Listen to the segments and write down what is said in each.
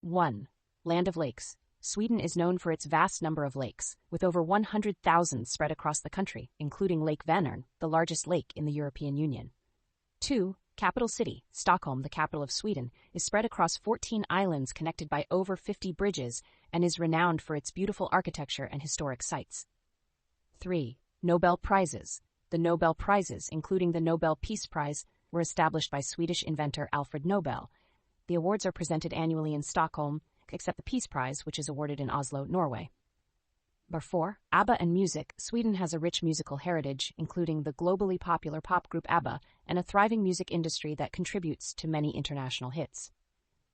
1. Land of lakes. Sweden is known for its vast number of lakes, with over 100,000 spread across the country, including Lake Vänern, the largest lake in the European Union. 2. Capital city. Stockholm, the capital of Sweden, is spread across 14 islands connected by over 50 bridges and is renowned for its beautiful architecture and historic sites. 3. Nobel Prizes. The Nobel Prizes, including the Nobel Peace Prize, were established by Swedish inventor Alfred Nobel. The awards are presented annually in Stockholm, except the Peace Prize, which is awarded in Oslo, Norway. Number 4. ABBA and music. Sweden has a rich musical heritage, including the globally popular pop group ABBA, and a thriving music industry that contributes to many international hits.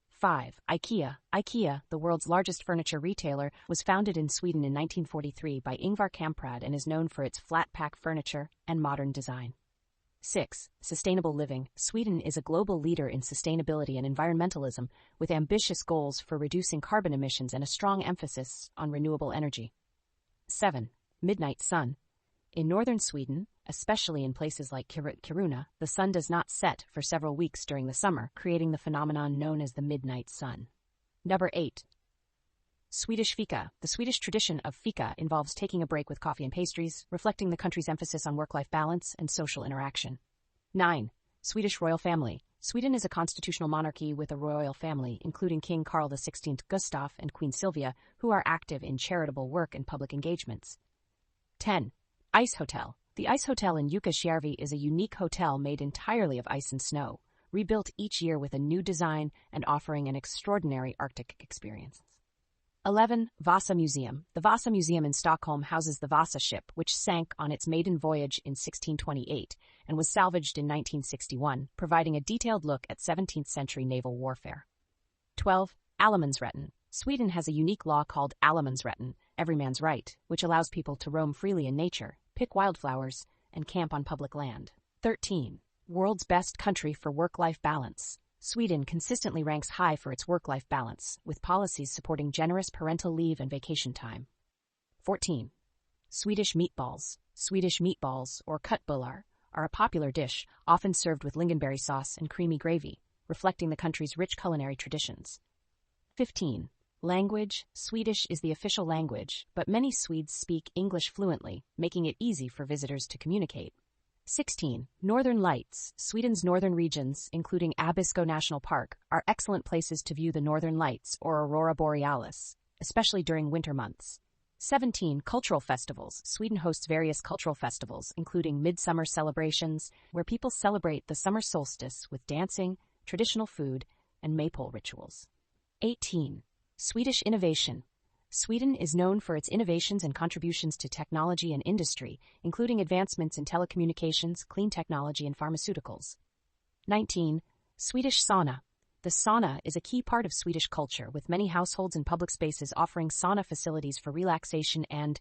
5. IKEA. IKEA, the world's largest furniture retailer, was founded in Sweden in 1943 by Ingvar Kamprad and is known for its flat-pack furniture and modern design. 6. Sustainable living. Sweden is a global leader in sustainability and environmentalism, with ambitious goals for reducing carbon emissions and a strong emphasis on renewable energy. 7. Midnight sun. In northern Sweden, especially in places like Kiruna, the sun does not set for several weeks during the summer, creating the phenomenon known as the midnight sun. Number 8. Swedish fika. The Swedish tradition of fika involves taking a break with coffee and pastries, reflecting the country's emphasis on work-life balance and social interaction. 9. Swedish royal family. Sweden is a constitutional monarchy with a royal family, including King Carl XVI Gustaf and Queen Sylvia, who are active in charitable work and public engagements. 10. Ice Hotel. The Ice Hotel in Jukkasjärvi is a unique hotel made entirely of ice and snow, rebuilt each year with a new design and offering an extraordinary Arctic experience. 11. Vasa Museum. The Vasa Museum in Stockholm houses the Vasa ship, which sank on its maiden voyage in 1628 and was salvaged in 1961, providing a detailed look at 17th-century naval warfare. 12. Allemansrätten. Sweden has a unique law called Allemansrätten, every man's right, which allows people to roam freely in nature, pick wildflowers, and camp on public land. 13. World's best country for work-life balance. Sweden consistently ranks high for its work-life balance, with policies supporting generous parental leave and vacation time. 14. Swedish meatballs. Swedish meatballs, or köttbullar, are a popular dish, often served with lingonberry sauce and creamy gravy, reflecting the country's rich culinary traditions. 15. Language. Swedish is the official language, but many Swedes speak English fluently, making it easy for visitors to communicate. 16. Northern Lights. Sweden's northern regions, including Abisko National Park, are excellent places to view the northern lights or aurora borealis, especially during winter months. 17. Cultural festivals. Sweden hosts various cultural festivals, including midsummer celebrations, where people celebrate the summer solstice with dancing, traditional food, and maypole rituals. 18. Swedish innovation. Sweden is known for its innovations and contributions to technology and industry, including advancements in telecommunications, clean technology, and pharmaceuticals. 19. Swedish sauna. The sauna is a key part of Swedish culture, with many households and public spaces offering sauna facilities for relaxation and